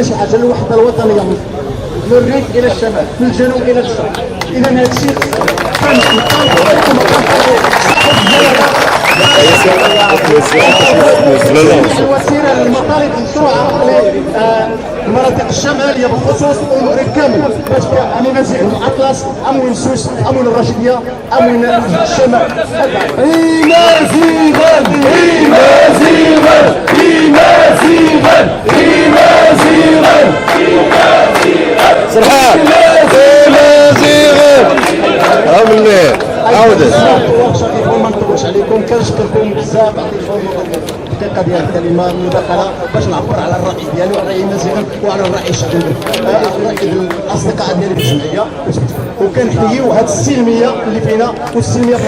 شي حاجه الوحده الوطنيه من الريف الى الشمال، من الجنوب الى الشرق. اذا هذا الشيء وسيله للمطالب المشروعه للمناطق الشماليه بالخصوص والمغرب كامل، باش امونازيغ الاطلس، امون سوس، امون الرشيديه، امون الشمال. سرحان عاودت ما نطولش عليكم، كنشكركم بزاف. الدقيقه ديال الكلمه المداخله باش نعبر على الراي ديالي والراي النزيهي وعلى الراي الشعبي، الراي ديال الاصدقاء ديالي في الجمعيه، وكنحييو هذه السلميه اللي فينا والسلميه في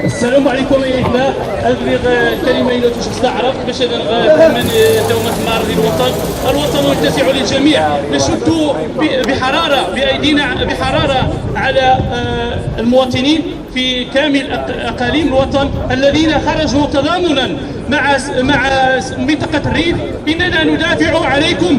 السلام عليكم يا إخوة. أبلغ كلمة إلى شخص عرب باش من دومة معرض الوطن يتسع للجميع. نشد بحرارة بأيدينا بحرارة على المواطنين في كامل أقاليم الوطن الذين خرجوا تضامنا مع منطقة الريف. إننا ندافع عليكم،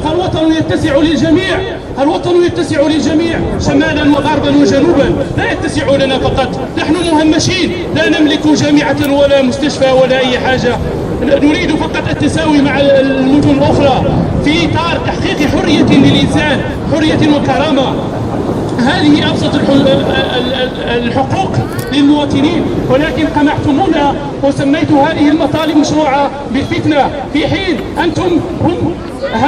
فالوطن يتسع للجميع، الوطن يتسع للجميع شمالا وغربا وجنوبا، لا يتسع لنا فقط. نحن مهمشين، لا نملك جامعة ولا مستشفى ولا أي حاجة، نريد فقط التساوي مع المدن الأخرى في إطار تحقيق حرية للإنسان، حرية وكرامة. هذه أبسط الحقوق للمواطنين، ولكن قمعتمونا وسميت هذه المطالب مشروعة بالفتنة، في حين أنتم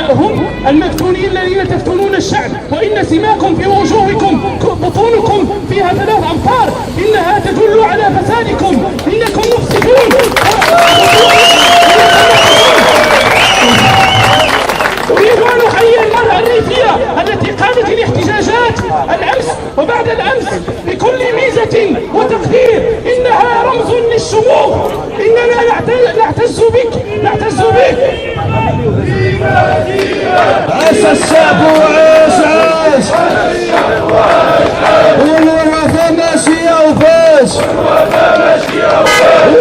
هم المفتونين الذين تفتنون الشعب، وإن سماكم في وجوهكم، بطونكم فيها 3 أمتار، إنها تدل على فسادكم، إنكم مفسدون. أريد أن أحيي المرأة الريفية التي قادت الاحتجاجات الأمس وبعد الأمس بكل ميزة وتقدير، إنها رمز للشموخ، إننا نعتز بك، نعتز بك. عاش الشعب وعاش والوفا ماشية وفاش،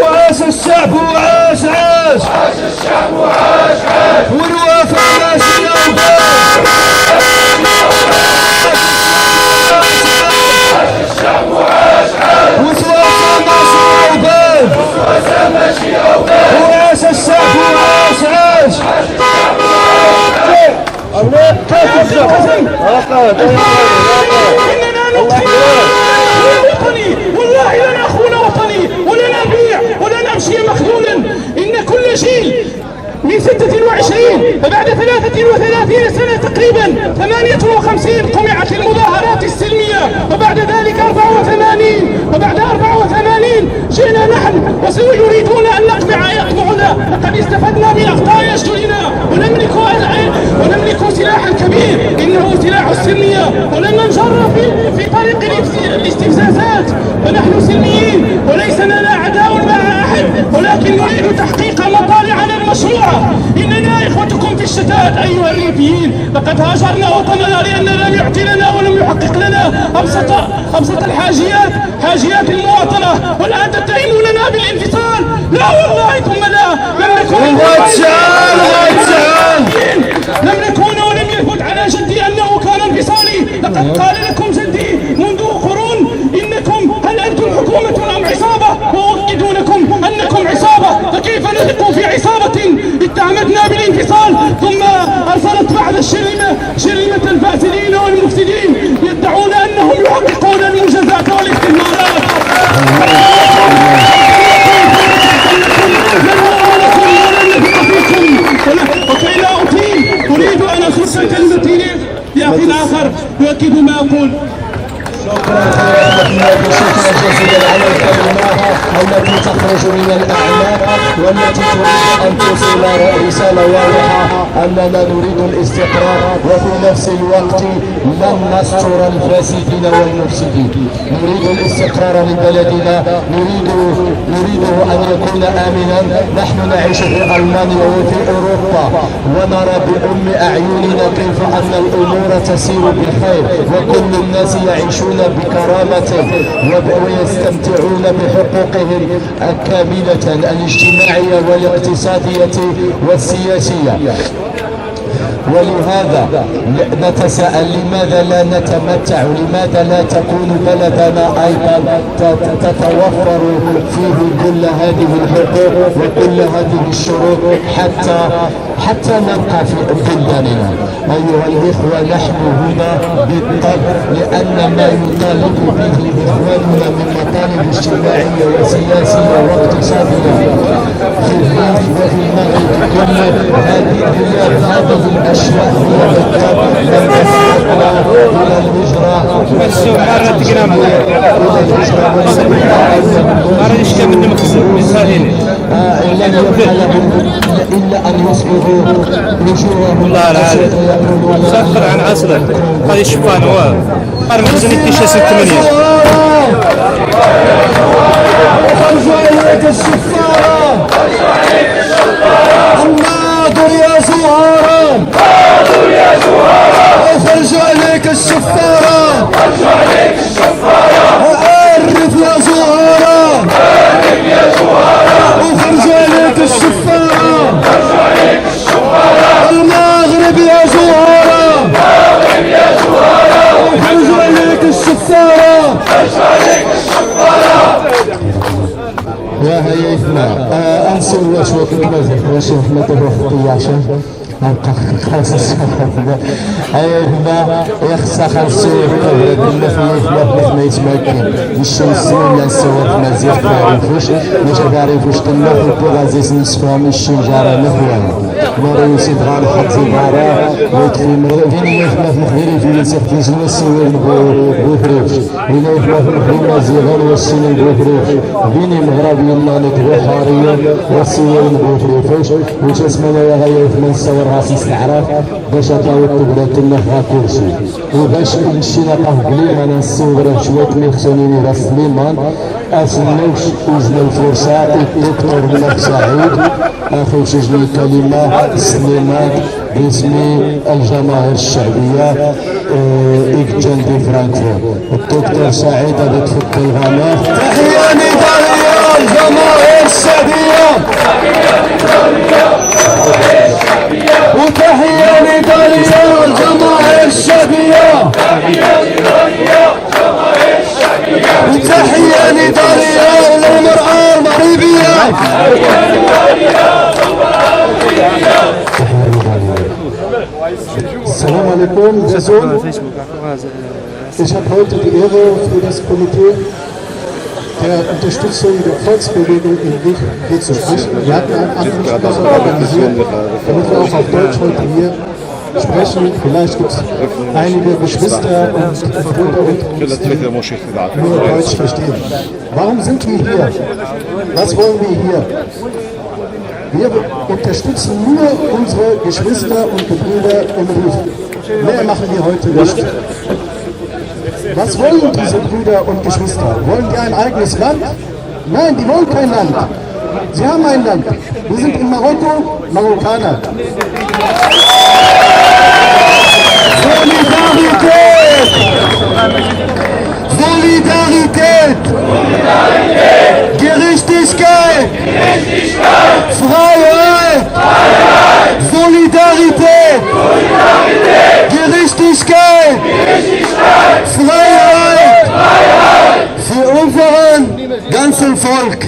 وعاش الشعب وعاش والوفا ماشية وعاش الشعب وعاش وطني، والله لن أخون وطني ولن أبيع ولن أمشي مخذولا. إن كل جيل من 26 وبعد 33 سنة تقريبا 58 قمعت المظاهرات السلمية، وبعد ذلك 84، وبعد 84 جئنا نحن وسيريدون أن يقمعنا. لقد استفدنا من أخطاء يشترينا ونملك سلاحا كبير، إنه سلاح السلمية، ولن ننجر في طريق الاستفزازات، ونحن سلميين وليس لنا عداء مع أحد، ولكن نريد تحقيق مطالعنا المشروعة. إننا إخوتكم في الشتات أيها الريفيين، لقد هاجرنا وطننا لأننا لم يعطي لنا ولم يحقق لنا أبسط الحاجيات، حاجيات المواطنة، والآن تتهموننا بالانفصال. لا والله ثم لا، لم نكون ولم يثبت على جدي أنه كان انفصالي. لقد قال لكم جدي منذ قرون إنكم هل أنتم حكومة أم عصابة، وأؤكد لكم أنكم عصابة، فكيف نثق في عصابة اتهمتنا بالانفصال ثم أرسلت بعض شرذمة الفاسدين والمفسدين يدعون أنهم يحققون المنجزات والاستثمارات. وكي لا أطيل أريد أن أخص كلمتي لأخ آخر يؤكد ما أقول. شكرا جزيلا على الكلمات. التي تخرج من الأعماق والتي تريد أن توصل رسالة واضحة أننا نريد الاستقرار وفي نفس الوقت لن نستر الفاسدين والمفسدين. نريد الاستقرار لبلدنا، نريده أن يكون آمنا. نحن نعيش في ألمانيا وفي أوروبا ونرى بأم أعيننا كيف أن الأمور تسير بخير وكل الناس يعيشون بكرامة ويستمتعون بحقوقهم الكاملة الاجتماعية والاقتصادية والسياسية. ولهذا نتساءل لماذا لا نتمتع، لماذا لا تكون بلدنا أيضا تتوفر فيه كل هذه الحقوق وكل هذه الشروط حتى نبقى في بلداننا. أيها الإخوة، نحن هنا بالطبع لأن ما يطالب به إخواننا من مطالب اجتماعية وسياسية واقتصادية في الريف وفي المغرب كله، هذه الأشياء هي بالطبع لم تسبقنا إلى الهجرة لن يبقى لهم إلا أن يصبروا وجوههم والله العظيم سافر عن عصره هذه الشبان هو أنا مخزن الكيشة 6 مليون. خرجوا إليك الشفارة الناظر يا زهارة، خرجوا إليك الشفارة عرف يا زهارة، وخرجوا إليك الشفارة المغرب يا زهارة، وخرجوا إليك الشفارة. يا هيفنا أنسوا واش كمازال واش ما تروح طياشة نبقى خاص هيفنا يخصها خلصوا بلادنا في ما يتمكن الشمس ولا السواد مازال تعرفوش ما تعرفوش تما في غازيس نصفهم الشجرة نخوان مريو سيد غار حق زبارة ويدخل مرة فين يفنا في مخيري في نسيح في جنة السواد بوفريف وين يفنا في مخيري زيغان والسنين بوفريف فيني مغربي الله نتبع حاريا والسواد بوفريفوش وتسمنا يا غاية في منصور راسي استعراف باش عطاو الطبلات النخا كرسي وباش مشينا قهقلي انا نصور شويه ميخسونيني راس سليمان اسنوش وزن الفرصه الدكتور ملك سعيد اخي سجلي كلمه سليمان باسم الجماهير الشعبيه اكجن دي فرانكفورت. الدكتور سعيد هذا تفضل غناه. تحية ندائية الجماهير الشعبية وتحية ندائية الجماهير الشعبية وتحية ندائية للمرأة المغربية. Assalamu alaikum, Jason. Ich habe heute die Ehre für das Komitee der Unterstützung der Volksbewegung in Wien hier zu sprechen. Wir hatten einen Anrufsprecher organisiert, damit wir auch auf Deutsch heute hier sprechen. Vielleicht gibt es einige Geschwister und Brüder und die nur Deutsch verstehen. Warum sind wir hier? Was wollen wir hier? Wir unterstützen nur unsere Geschwister und Brüder im Ruf. Mehr machen wir heute nicht. Was wollen diese Brüder und Geschwister? Wollen die ein eigenes Land? Nein, die wollen kein Land. Sie haben ein Land. Wir sind in Marokko Marokkaner. Solidarität! Solidarität! Gerechtigkeit! Freiheit! Solidarität! Gerechtigkeit! Freiheit! Für unseren ganzen Volk!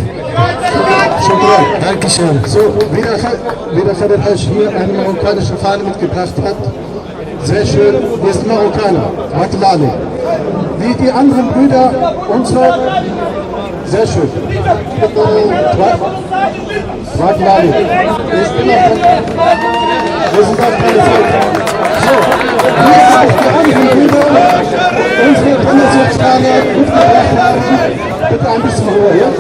شكرا. Dankeschön. So, wie der Khaled Haj hier eine marokkanische Fahne mitgebracht hat. Sehr schön, er ist Marokkaner. Matlali. Wie die anderen Brüder unsere. Sehr schön. Matlali. Er ist immer von. Wir sind auf keine Seite. So, hier sind auch die anderen Brüder unsere Tannesfahne mitgebracht haben. Bitte ein bisschen Ruhe hier.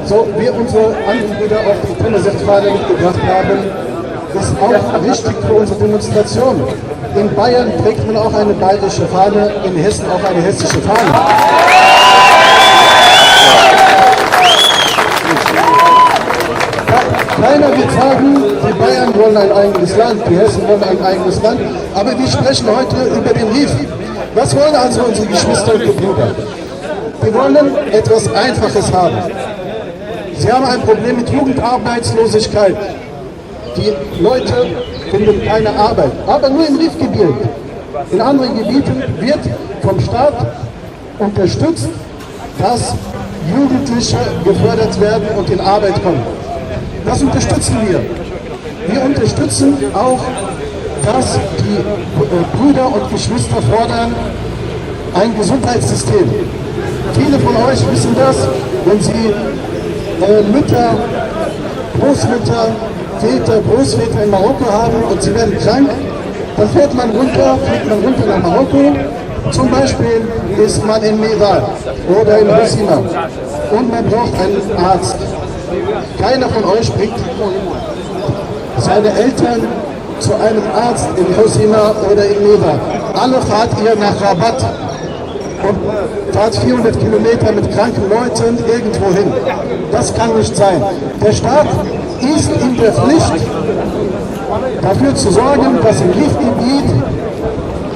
so wir unsere anderen Brüder auf die Tennisfahne mitgebracht haben, ist auch wichtig für unsere Demonstration. In Bayern trägt man auch eine bayerische Fahne, in Hessen auch eine hessische Fahne. Keiner wird sagen, die Bayern wollen ein eigenes Land, die Hessen wollen ein eigenes Land, aber wir sprechen heute über den RIF. Was wollen also unsere Geschwister und Brüder? Die wollen etwas Einfaches haben. Sie haben ein Problem mit Jugendarbeitslosigkeit. Die Leute finden keine Arbeit, aber nur im Rifgebiet. In anderen Gebieten wird vom Staat unterstützt, dass Jugendliche gefördert werden und in Arbeit kommen. Das unterstützen wir. Wir unterstützen auch, dass die Brüder und Geschwister fordern ein Gesundheitssystem. Viele von euch wissen das, wenn sie Mütter, Großmütter, Väter, Großväter in Marokko haben und sie werden krank, dann fliegt man runter nach Marokko. Zum Beispiel ist man in Meral oder in Hoceima und man braucht einen Arzt. Keiner von euch bringt seine Eltern zu einem Arzt in Hoceima oder in Meral. Alle fahrt ihr nach Rabat und fahrt 400 Kilometer mit kranken Leuten irgendwo hin. Das kann nicht sein. Der Staat ist in der Pflicht, dafür zu sorgen, dass im Rifgebiet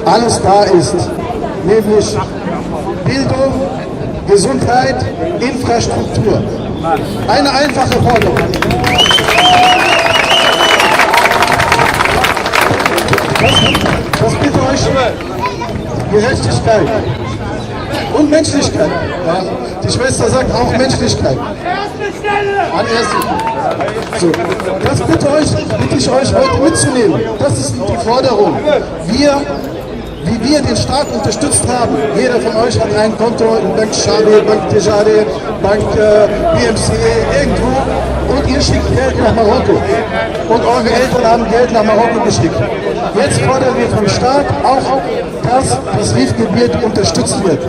alles da ist. Nämlich Bildung, Gesundheit, Infrastruktur. Eine einfache Forderung. Was bitte euch? Gerechtigkeit und Menschlichkeit. Ja, die Schwester sagt auch Menschlichkeit. An erster Stelle. So, das bitte ich euch heute mitzunehmen. Das ist die Forderung. Wie wir den Staat unterstützt haben. Jeder von euch hat ein Konto in Bank Shadi, Bank Tijari, Bank BMCA, irgendwo und ihr schickt Geld nach Marokko. Und eure Eltern haben Geld nach Marokko geschickt. Jetzt fordern wir vom Staat auch, dass das Rifgebiet unterstützt wird.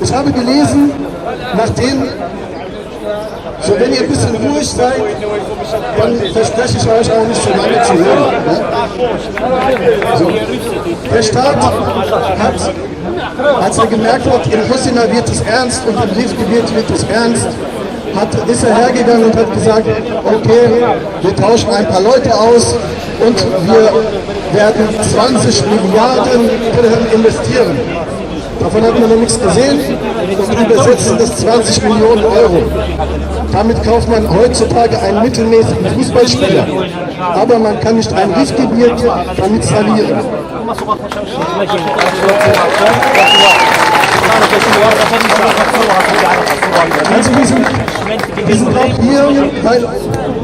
Ich habe gelesen, nachdem, so wenn ihr ein bisschen ruhig seid, dann verspreche ich euch auch nicht so lange zu hören. Ne? So. Der Staat hat, als er gemerkt hat, in Hoceima wird es ernst und im Rifgebiet wird es ernst, ist er hergegangen und hat gesagt, okay, wir tauschen ein paar Leute aus und wir werden 20 Milliarden Dirham investieren. Davon hat man noch nichts gesehen und übersetzen das 20 Millionen Euro. Damit kauft man heutzutage einen mittelmäßigen Fußballspieler. Aber man kann nicht ein Rifgebiet damit sanieren. Also wir sind auch hier, weil,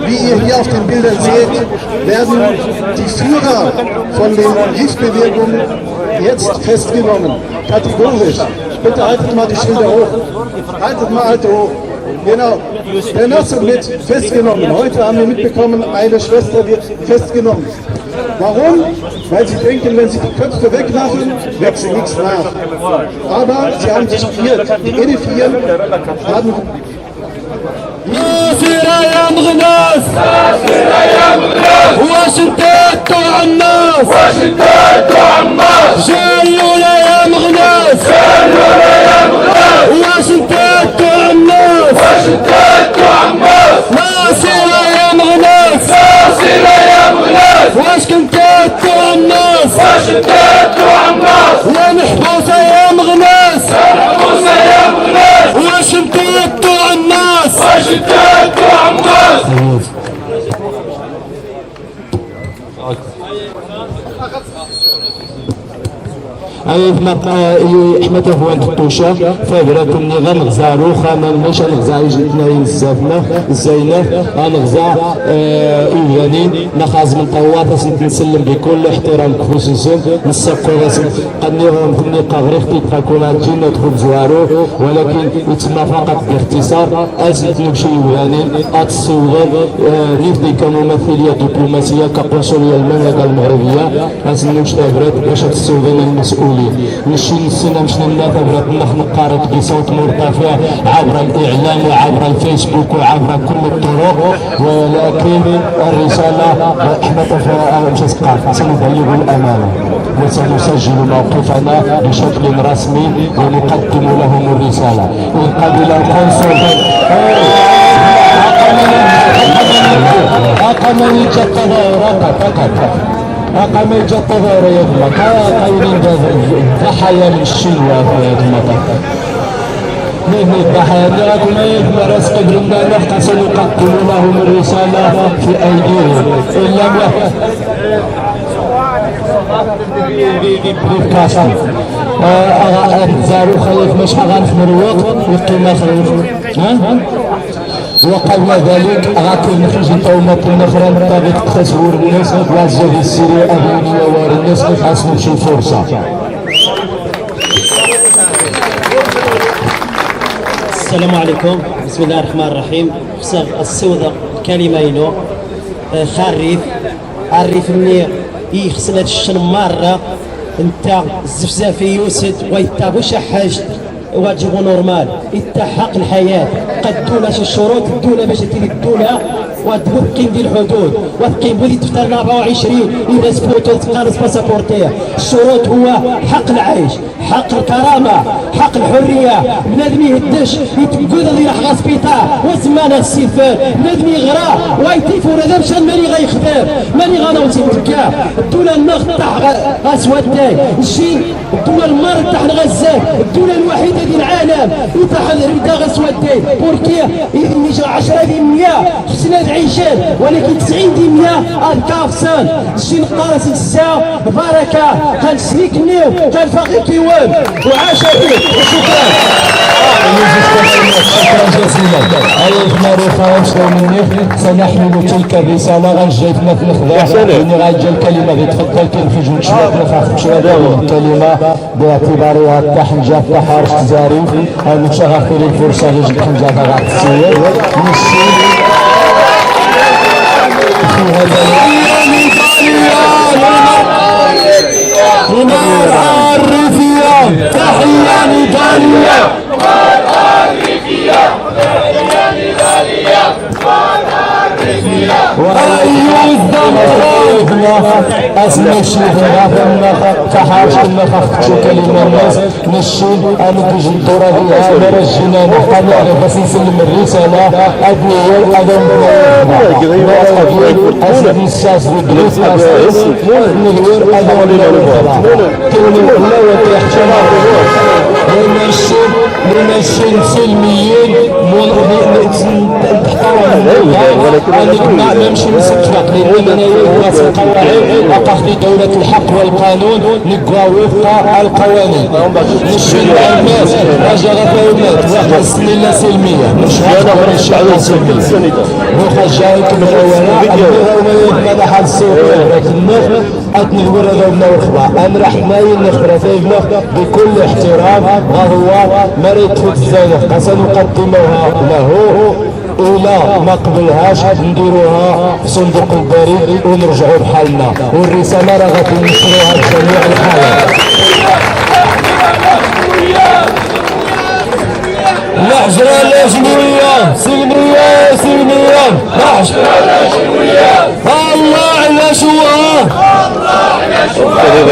wie ihr hier auf den Bildern seht, werden die Führer von den Rifbewegungen jetzt festgenommen, kategorisch. Bitte haltet mal die Schilder hoch. Haltet mal hoch. Genau. Der Nasser wird festgenommen. Heute haben wir mitbekommen, eine Schwester wird festgenommen. Warum? Weil sie denken, wenn sie die Köpfe wegmachen, wird sie nichts nach. Aber sie haben sich geirrt. Die Edifieren haben... ناصر يا مغناس واش انتو عماس جلونا يا مغناس واش انتو عماس ناصر يا مغناس واش كنتو عماس يا محبوسة يا مغناس واش انتو عماس احمد هو الطوشه فبراكم ني غنغزا روخا ما ماشي غنغزا يجينا ينزافنا الزينه غنغزا ايواني نخاز من طوات نسلم بكل احترام خصوصا نسقوا راس قنيهم كني قغريخ تكون جنة تخرج زوارو ولكن يتم فقط باختصار ازلت نمشي ايواني اتصوغل نفدي كممثليه دبلوماسيه كقنصليه المملكه المغربيه ازلت نمشي باش تسوغل المسؤولين الليل. نمشي للسنة مشينا لنا ثورتنا نقارب بصوت مرتفع عبر الإعلام وعبر الفيسبوك وعبر كل الطرق، ولكن الرسالة احنا مش ثقافة سنبلغ الأمانة وسنسجل موقفنا بشكل رسمي ونقدم لهم الرسالة. إن قبل القنصل أقام التظاهرات فقط، أقام التظاهر يا جماعة قايلين ضحايا من الشلوى يا جماعة. نحن الضحايا كنا مرس قدرنا نحن سنقدم لهم الرسالة في أيديهم إن لم بكاسة زارو خليك مش غنخمر الوقت وقيمة خليك وقبل ذلك غاكل نخرج التومات النخرة نطابق تسور الناس وعزة السيرة أبنية وار الناس خاص نمشي فرصة. السلام عليكم، بسم الله الرحمن الرحيم. خصها السودة كلمة خريف عرف مني يخصنا الشن مرة انت الزفزافي يوسد ويتابو شحاج واجب نورمال يتحق الحياة قد دولة الشروط الدولة باش تدير الدولة وتقيم دي الحدود وتقيم بولي تفتر 24 الناس بوتو تقارص باسابورتيه. الشروط هو حق العيش، حق الكرامة، حق الحرية. بنادم يهدش يتقود اللي راح غاسبيطال وزمانه السيفان بنادم يغرى ويتيفون هذا مشان ماني غيخدم ماني غنوصي تركاه. الدولة النخ تاع غاسواتاي نشي الدولة المرض تاع غزال الدولة الوحيدة في العالم يتاح الردا غاسواتاي بوركيا يجي 10% خصنا عيشان ولكن 90% الكافسان شي نقارس الساعة بركة كان سليك نيو كان فقير كيوان وعاش فيه. شكرا. شكرا جزيلا. أيها الأخوة مني سنحمل تلك الرسالة غنجيتنا في الخضار لأني غنجي الكلمة اللي تفضل كنفجو نشوف نفاق الكلمة باعتبارها التحنجة التحارش التزاري المتشغفين الفرصة اللي جد حنجة غاك السير نشي تحية لداليا وأيها الدمار أسمى الشيخ غافلنا تحاشنا خفتشو كلمة الناس نشيد أنا تجي الدورة فيها مرجنا نحن بس نسلم الرسالة أبني والأدم أسد الساس ودريس أسد نغير أدم كلمة الله وتحشنا ونشين سلميين أنا نمشي نسكتك لأن أنا القواعد أقصد دولة الحق والقانون نقوى وفق القوانين نشي الناس أجرى دولات واحد سنة سلمية مش هذا الشعب السلمي وخجايك من الوراء المهمة مدح السوق لكن أتني ورد ابن وخبا أنا رح نايل نخرفيفنا بكل احترام وهو مريض في الزانق سنقدمها له إلى ما قبلهاش نديروها في صندوق البريد ونرجعوا بحالنا والرسالة راه غادي نشروها لجميع الحالات. الحجرة الأجنبية سلمية سلمية الحجرة الأجنبية الله على شوها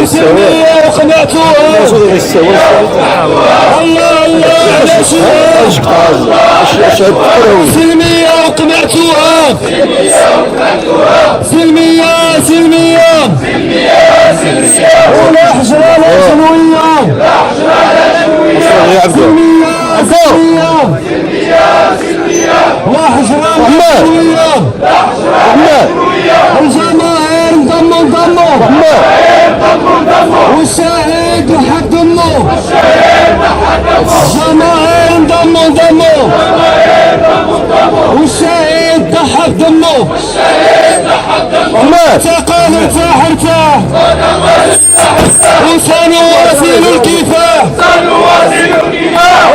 سلمية وقنعتوها الله على شوها سلمية وقنعتوها سلمية سلمية والحجرة الأجنبية سلمية وحجرة الجماهير انضموا والشهيد لحق دمه الجماهير انضموا والشهيد ضحك دمه ارتقى ارتاح وسنواصل الكفاح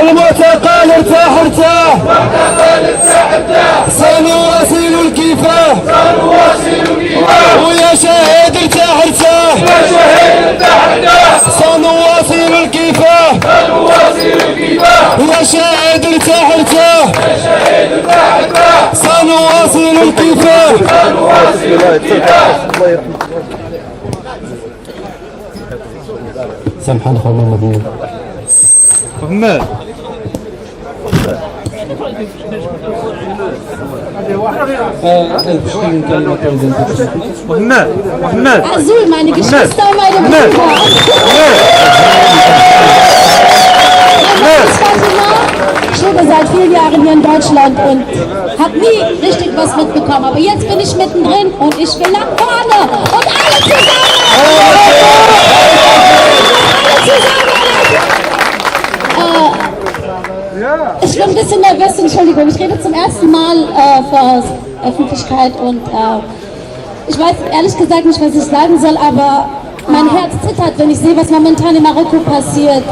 المعتقل ارتاح سنواصل الكفاح ويا شهيد ارتاح سنواصل يا شاهد ارتاح ارتاح سنواصل الكفاح سامحنا خونا المدير. محمد محمد Azul, meine Geschwister und meine Brüder. Mein Name ist Fatima. Ich lebe seit vielen Jahren hier in Deutschland und habe nie richtig was mitbekommen. Aber jetzt bin ich mittendrin und ich will nach vorne. Und alle zusammen! Alle zusammen! Ich bin ein bisschen nervös, Entschuldigung. Ich rede zum ersten Mal vor Öffentlichkeit und ich weiß ehrlich gesagt nicht, was ich sagen soll, aber mein Herz zittert, wenn ich sehe, was momentan in Marokko passiert.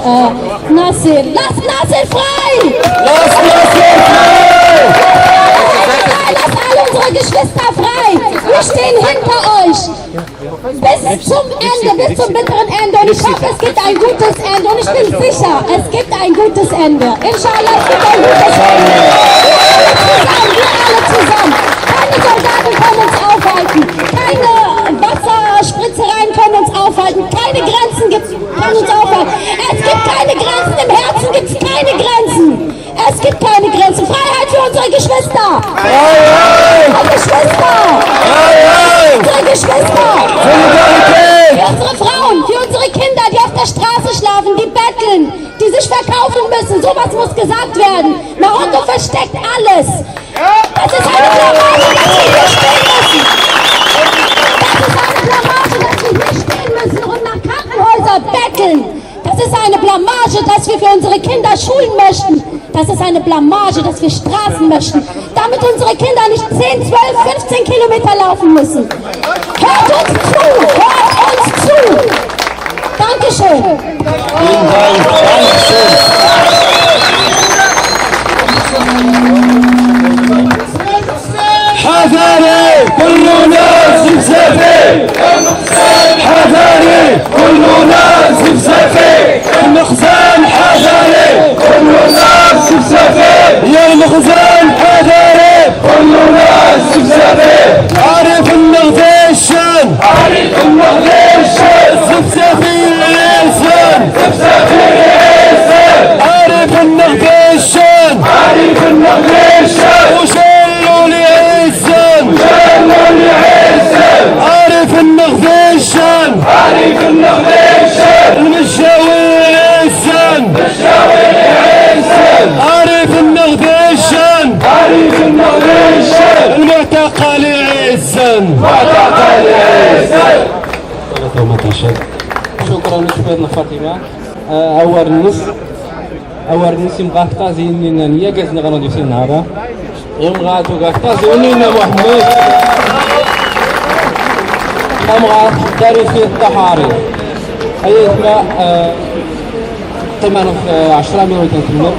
Nasser, lass Nasser frei! Lass Nasser frei! Lass alle unsere Geschwister frei! Wir stehen hinter euch! Bis zum Ende, bis zum bitteren Ende. Und ich hoffe, es gibt ein gutes Ende. Und ich bin sicher, es gibt ein gutes Ende. Inshallah, es gibt ein gutes Ende. Wir alle zusammen. Keine Soldaten können uns aufhalten. Keine Wasserspritzereien können uns aufhalten. Keine Grenzen können uns aufhalten. Es gibt keine Grenzen. Im Herzen gibt es keine Grenzen. Es gibt keine Grenzen. Freiheit für unsere Geschwister. Unsere Geschwister. Unsere Geschwister. Für unsere Frauen, für unsere Kinder, die auf der Straße schlafen, die betteln, die sich verkaufen müssen. Sowas muss gesagt werden. Marokko versteckt alles. Das ist eine Blamage, dass wir hier stehen müssen. Das ist eine Blamage, dass wir hier stehen müssen und nach Krankenhäusern betteln. Das ist eine Blamage, dass wir für unsere Kinder schulen möchten. Das ist eine Blamage, dass wir Straßen möchten, damit unsere Kinder nicht 10, 12, 15 Kilometer laufen müssen. Hört uns zu! Hört uns zu! Dankeschön! Vielen Dank. Dankeschön. حذري كل ناس بزافي حذري كل ناس بزافي المخزن حذري كل ناس بزافي يا المخزن حذري كل ناس بزافي عارف النغديشن عارف النغديشن زبزافي العيسان زبزافي العيسان عارف النغديشن عارف النغديشن وشلوا لي عيسان شلوا لي عيسان عارف النغديشن عارف النغديشن المشاوي عيسان مشاوي عيسان عارف النغديشن عارف النغديشن المعتقل عيسان معتقل عيسان. شكرا لشبابنا فاطمه. اول الناس يبقى كتازي اننا نيا قازنا غنودي في النهار يوم غاتو كتازي ونينا محمد امغات تاريخي الطحاري ايتنا قيمة 10 مليون تنكمل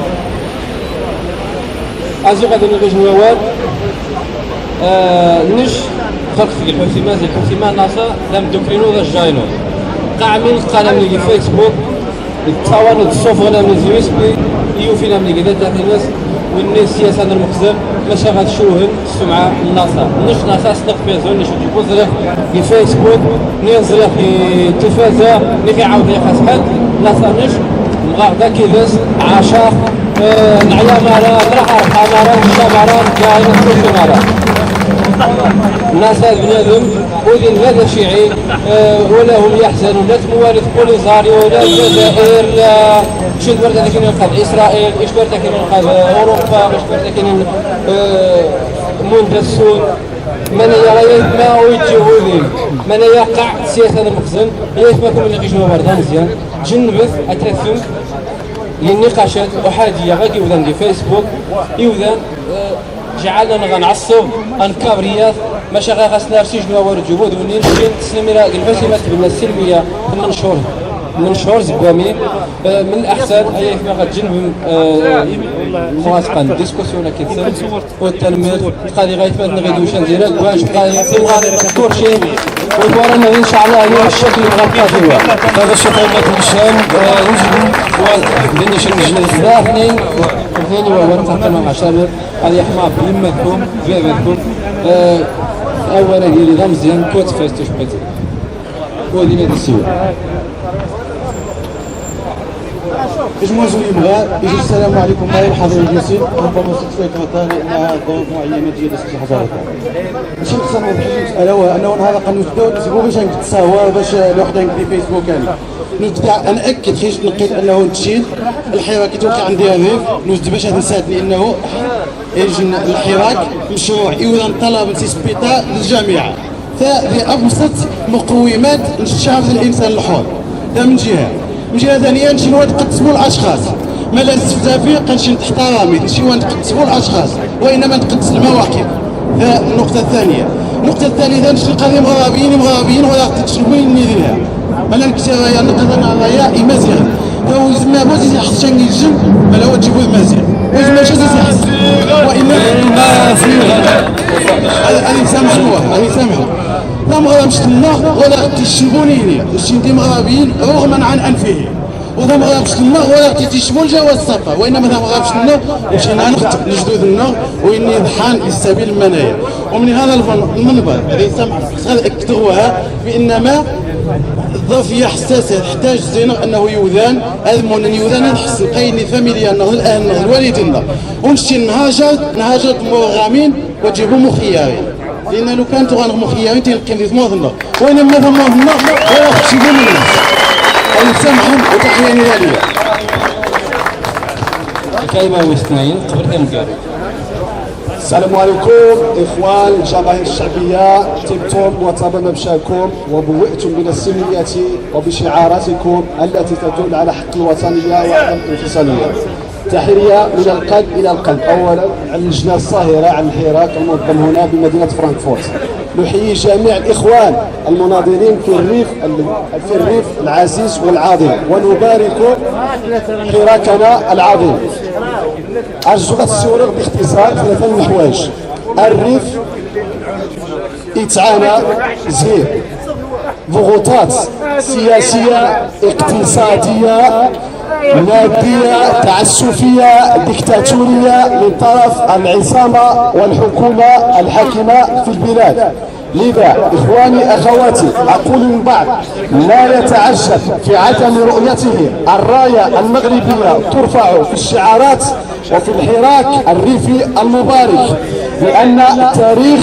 ازو غادي نغيش نواد نش خلق في الحسيمة زي الحسيمة ناصا لم دكرينو ذا الجاينو قاعمين قناة من فيسبوك التصاور الصوفغنا من اليوسبي يوفينا من كذا تاع الناس والناس سياسة المخزن ماشي غتشوهن السمعة الناصا نش ناصا صدق فيزون نش تجيبو زريح في فيسبوك نزريح في التلفازة نفي عاود يخسحت ناصا نش مغاغدا كيداس عشاق نعيا مرا نرحى رحى مرا نشا مرا كاين كل مرا الناس هذا بنادم ودين هذا شيعي ولا هم يحزنون لا موارث بوليزاري ولا الجزائر لا شد برد لكن ينقذ اسرائيل ايش برد لكن ينقذ اوروبا ايش برد لكن مندسون من يغيث ما ويتجهودين من يقع سياسة المخزن يثمكم اللي يجنوا بردا مزيان جنبث اترثم للنقاشات احاديه غادي يوذن دي فيسبوك يوذن جعلنا غنعصب انكابريات ماشي غير غاسنا رسيجنا ورجوبود ونين تسلمينا الحسيمات بنا السلميه من شهور زقوامي من الاحسن هي كما غتجنب موافقا ديسكوسيون كيتسال والتنمير قادي غيتفاد نغيدوش نديرها واش قادي تبغى كلشي ورانا ان شاء الله هو الشكل اللي غطاه فيه هذا الشيء قومة الشام لأن شنو جلسنا اثنين وهو تحكم مع شابر هذه يحمى بلمتكم بيبتكم أولا ديالي غا مزيان كوت فاستوش بيتي ودينا هذا السيوة اجمع اللي يبغى يجي السلام عليكم معايا الحاضرين الجالسين ربما ستفيق مثلا انها ظروف معينه ديال حضارتنا ماشي نقصر نوضح المساله هو انه هذا قانون نسبوا باش نتصاور باش الوحده ندير فيسبوك يعني ناكد حيت لقيت انه نتشيل الحراك كيتوقع عندي هذيك نوجد باش هذا نساعد لانه يجي الحراك مشروع ايضا طلب سبيطار للجامعه فبابسط مقومات شعب الانسان الحر هذا من جهه. من جهه ثانيه نمشيو نقسموا الاشخاص ما لا استفزافي قنمشي تحت رامي نمشيو نقسموا الاشخاص وانما نقدس المواقف. النقطه الثانيه. النقطه الثالثه نشوف القضيه مغربيين ولا تشوين نديرها انا نكتبها نقدر نعطيها امازيغ فهو ما بغيتي يحس شنو يجم بلا هو تجيبو المازيغ واش ما شاش يحس وانما هذه سامحوا لا مغرب مشتنا ولا تشبوني هنا الشنتي مغربيين رغما عن انفه وذا مغرب مشتنا ولا تشبون جواز السفر وانما ذا مغرب مشتنا ومشينا نخطب لجدودنا واني ضحان لسبيل المنايا ومن هذا المنبر هذه سامح اكتروها بانما الظرفيه حساسه تحتاج زينه انه يوذان اذمون ان يوذان نحس قايني فاميليا نهض الان نهض الوالدين ونمشي نهاجر مرغمين وتجيبوا مخيارين لان لو كانت غنغ مخيارين تلقي في موضنا وانما ثم موضنا ولا تشيبوا من الناس ونسامحهم وتحياني ليا كلمه واثنين قبل كنقال السلام عليكم اخوان الجماهير الشعبيه طبتم وطاب ممشاكم وبوئتم من السلميه وبشعاراتكم التي تدل على حق الوطنيه وعدم الانفصاليه. تحيه من القلب الى القلب. اولا عن اللجنه الصاهره عن الحراك المنظم هنا بمدينه فرانكفورت. نحيي جميع الاخوان المناضلين في الريف العزيز والعظيم ونبارك حراكنا العظيم. أرجو التسويق باختصار ثلاثة من الحوايج. الريف يتعانى زهير ضغوطات سياسية اقتصادية مادية تعسفية ديكتاتورية من طرف العصامة والحكومة الحاكمة في البلاد. لذا إخواني أخواتي أقول من بعض لا يتعجب في عدم رؤيته الراية المغربية ترفع في الشعارات وفي الحراك الريفي المبارك لأن التاريخ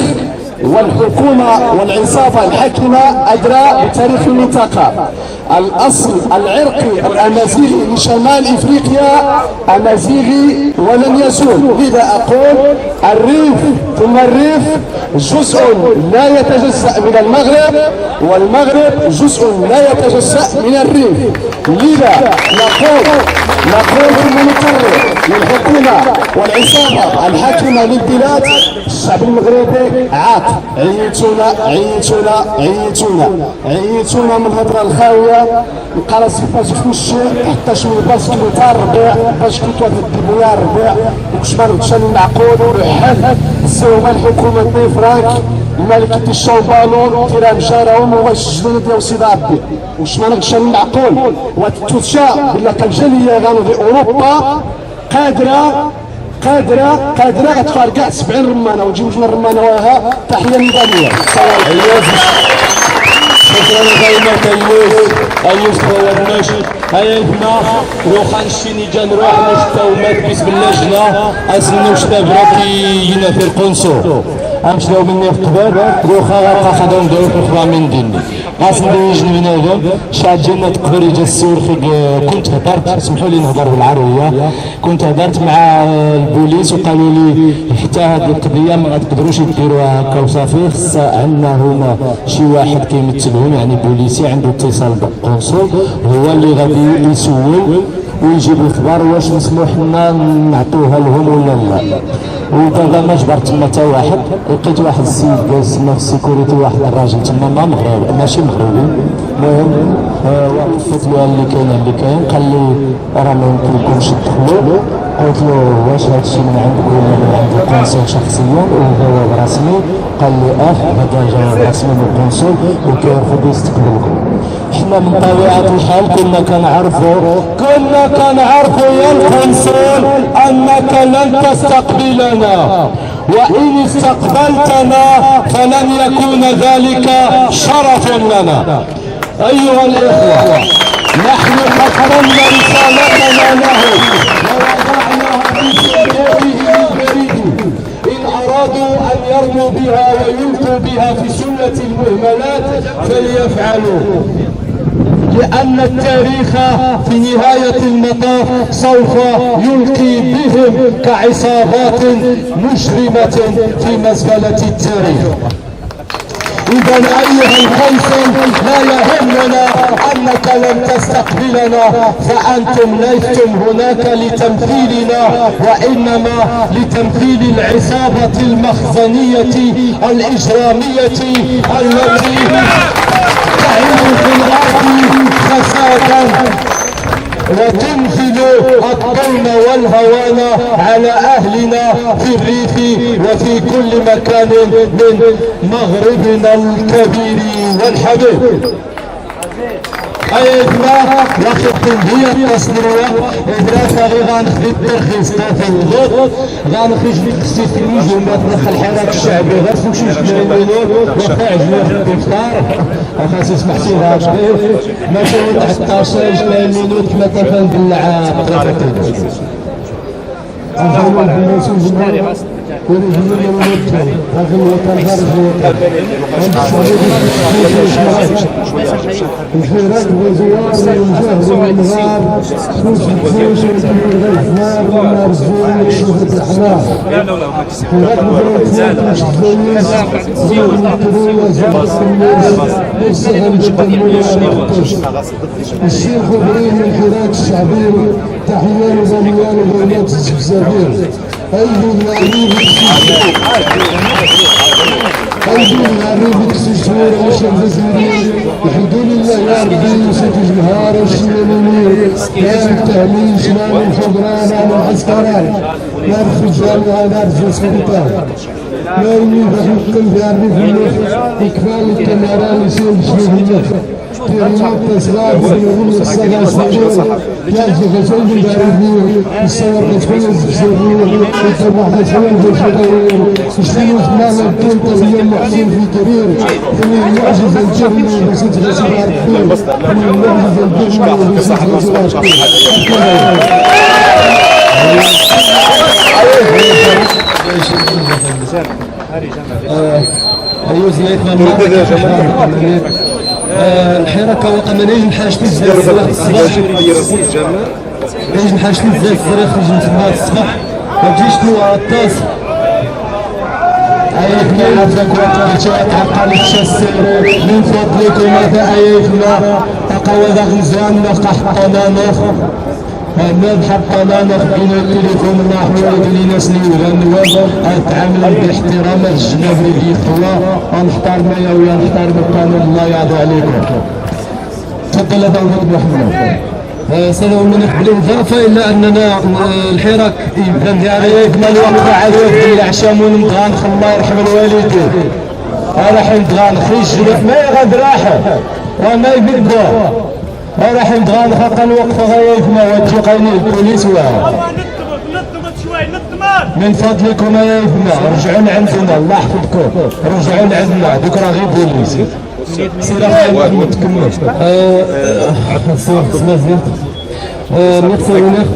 والحكومة والعصابة الحاكمة أدرى بتاريخ المنطقة. الأصل العرقي الأمازيغي لشمال إفريقيا أمازيغي ولن يزول. لذا أقول الريف ثم الريف جزء لا يتجزأ من المغرب والمغرب جزء لا يتجزأ من الريف. لذا نقول ثم نكرر للحكومة والعصابة الحاكمة للبلاد الشعب المغربي عاق عيتونا من الهضره الخاويه نقرا سيفاش تمشي حتى شويه باش كنتار الربيع باش كنتو تدبوا يا الربيع وكش ما نقدرش نعقود وحل السومه الحكومه دي فرانك الملكة الشوبانون تيران جارهم وغيسجلوا ديال سيدي ربي واش ما نقدرش نعقول وتتشا بلا كالجاليه غانو في اوروبا قادرة غتفار كاع 70 رمانة وتجيب جوج الرمانة وراها تحية نضالية. شكرا دائما أيوب خواتناش هيا بنا روح نشيني جا نروح نشتاو بسم الله جنا أسنو شتابرا كينا في القنصو أمشلاو مني في قبل روحا غاقا خدام دارو في الخبا من ديني غاسندو يجني من هذا شاد جنة قبل يجا السورخي كنت هدرت سمحوا لي نهضر بالعربية كنت هدرت مع البوليس وقالوا لي حتى هاد القضية ما غتقدروش ديروها هكا وصافي خصها عندنا هنا شي واحد كيمثلهم يعني بوليسي عنده اتصال بالقنصل هو اللي غادي يسول ويجيب الخبر واش مسموح لنا نعطوها لهم ولا لا. ودابا ما جبرت تما حتى واحد لقيت واحد السيد جالس تما في السيكوريتي واحد الراجل تما ما مغربي ماشي مغربي المهم وقفت له اللي كاين قال لي راه ما يمكنكمش تدخلوا قلت له واش هادشي من عندك ولا من عند القنصل شخصيا وجواب رسمي قال لي هذا جواب رسمي من القنصل وكيرفض يستقبلكم. حنا من طبيعة الحال كنا كنعرفوا يا القنصل انك لن تستقبلنا، وان استقبلتنا فلن يكون ذلك شرفا لنا. ايها الاخوة، نحن قدمنا رسالتنا له ووضعناها في صندوقه البريد، إن أرادوا أن يرموا بها ويلقوا بها في سلة المهملات فليفعلوا، لأن التاريخ في نهاية المطاف سوف يلقي بهم كعصابات مجرمة في مزبلة التاريخ. إذا أيها القنصل، لا يهمنا أنك لم تستقبلنا، فأنتم لستم هناك لتمثيلنا وإنما لتمثيل العصابة المخزنية الإجرامية التي تعيش في الأرض فسادا وتنزل الظلم والهوان على أهلنا في الريف وفي كل مكان من مغربنا الكبير والحبيب. أيضا وقت هي التصديرية إدراكا غير غنخدي الترخيص في الغد غنخرج بالتخصيص المجموعات داخل الحراك الشعبي غير نمشي نشري المليون وقع جميع الإفطار وخاص سمحتي لها كبير ماشي من 11 جميع المليون كما تفهم باللعاب الشيخ ابراهيم الحراك الشعبي تحية لزميلان وبنات الزبزابير. أيضا العريب السشوار وشم بزمير الحمد لله يا ربي وسط الجهار والشمالية يا التهليل شمال الفضران على العسكران يا الخجال وعلى رجل سلطان يا ربي بحق الجاربي في النف إكفال التماران يسير بشبه النف تيريات تسغاب سيغل الصلاة سيغل يالجي غزول الباردية الصور تفل الزبزبية التبع تسوي الجزائر الشيوخ مالا الدين طبيا محسن في كبير من المعجز الجبن وبسيط غزال عرفين من المعجز الجبن وبسيط غزال عرفين. أيوة زيادة من الحركة وقمنيج محاشتي الزاك الصباح نيج محاشتي الزاك الصباح خرج من تما الصباح ما تجيش تلوى الطاس أيفنا عفاك وتعقل التشسر من فضلكم هذا أيفنا تقوى ذا غزان نقحطنا نخ نذهب قنانا بين التليفون نحو لنا سنين غنواب اتعامل باحترام الجناب اللي يخوى ونحترم يا ويا نحترم القانون. الله يعطي عليكم. تفضل هذا ولد محمد. سنة من قبل الاضافه الا اننا الحراك يبدا ديالنا الوقت عاد وقت العشاء ونبغى الله يرحم الوالدين راح نبغى نخرج ما غاد راح وما يبدو راح نبغى نخاطر الوقفه غايتنا وتقيني البوليس من فضلكم يا ايفنا رجعوا لعندنا الله يحفظكم رجعوا لعندنا دوك راه غير بوليس سير اخويا متكمل.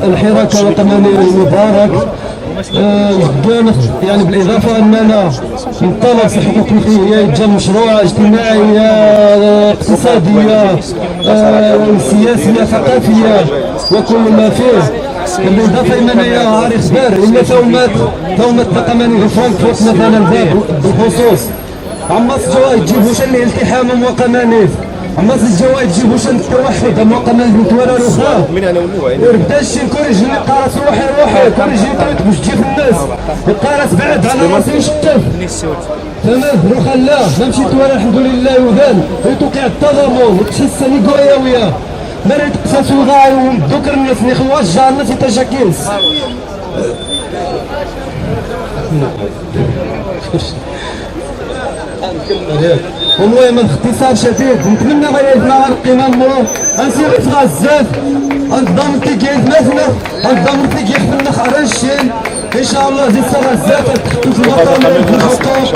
الحراك الوطني المبارك يعني بالاضافه اننا نطالب في حقوق الحريه جا مشروع اجتماعيه اقتصاديه سياسيه ثقافيه وكل ما فيه. بالاضافه اننا يا عارف خبار ان ثومات القمانين في فرانكفورت مثلا بالخصوص عما الجوائز تجيبوش اللي التحام وقمانين عما الجوائز تجيبوش التوحد اما قمانين متوالى الاخرى بداش نكوريج القارس روحي كوريج باش تجي في الناس القارس بعد على راسي شتف تمام روح لا ما مشيت ولا الحمد لله وذان توقع التضامن وتحسني قويه ما يتقصصوا غاي وذكر الناس نخواش جا الناس يتجاكيس والمهم باختصار شديد نتمنى غيرنا القمم غنسير في غزاف غنضم تيكيت مثلا غنضم تيكيت في النخ رشين ان شاء الله زيد غزاف تحطوا في الوطن الخطوط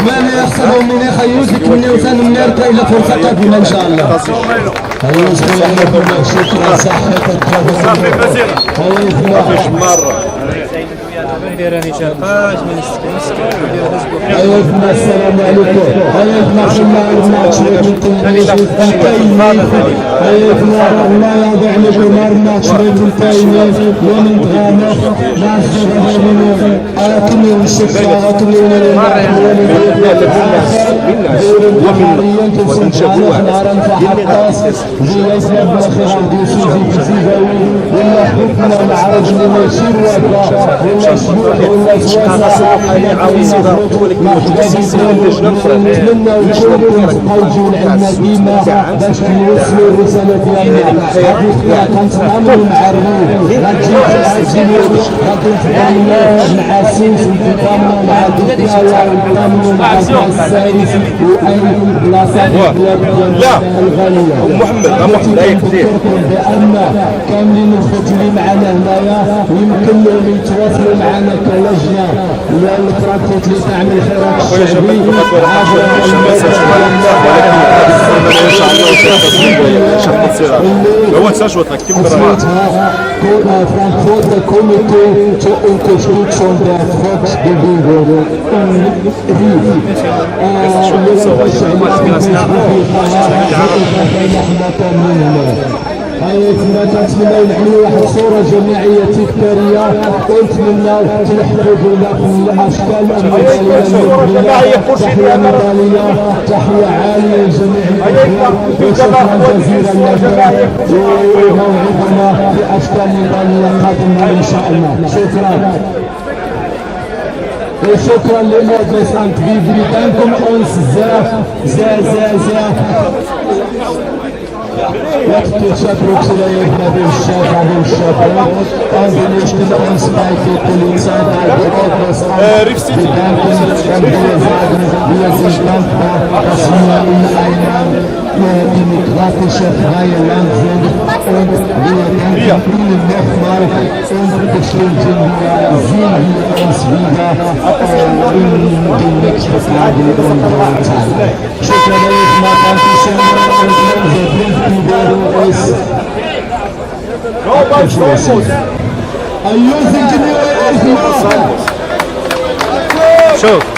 ما لا يحسبهم من يخيوزك من يوزن من يرقى الى فرصه قادمه ان شاء الله. شكرا صحتك أيوة السلام عليكم. أيوة خلنا الماتش أيوة الله يرضى عليكم الماتش المتاينات ومن غامر ناس غامرين أكمل الشفاعة أكمل ونشوفوا نارا فحطاس زي أسلام بخير عبد يوسف ولا حكمنا العرج اللي ما يصير ولا شبوح ولا سواسة نتمنى وكلكم تقوجوا عندنا ديما باش نوصلوا الرسالة ديالنا. هذه كانت نعملوا مع الروح غتجي غادي نتضامنوا مع السيس ونتضامنوا مع الدكتاوى ونتضامنوا مع السايس واي بلاصه ديالنا الغاليه. محمد نذكركم بان كاملين الخوت اللي معنا هنايا يمكن لهم يتواصلوا معنا كلجنه للكراتيت اللي تعمل خيرات الشعبي هو ساشوتك كم Frankfurt Comité zur Unterstützung der Volksbewegung نتمنى نعملوا واحد صورة جماعية تذكارية ونتمنى تنحفظوا لنا في الأشكال المثالية تحية مثالية تحية عالية لجميع الإخوان وشكرا جزيلا لكم وموعدنا في أشكال مثالية قادمة إن شاء الله. شكرا وشكرا للمجلس أنت بيدانكم أنس زاف وتشكروا كسلايا هذه الشافعة والشافعة أنزل يشتغل أنسبايك كل إنسان على الأوبرس بيدانكم هي زيجان تصميم الأيام demokratische freie Land sind und wir danken Ihnen nochmal und bestimmen wir sehen uns wieder in den nächsten Tagen und Zeit. Schönen Dank, Dankeschön und unser Briefgeber ist abgeschlossen. Ayuso Ingenieur, شوف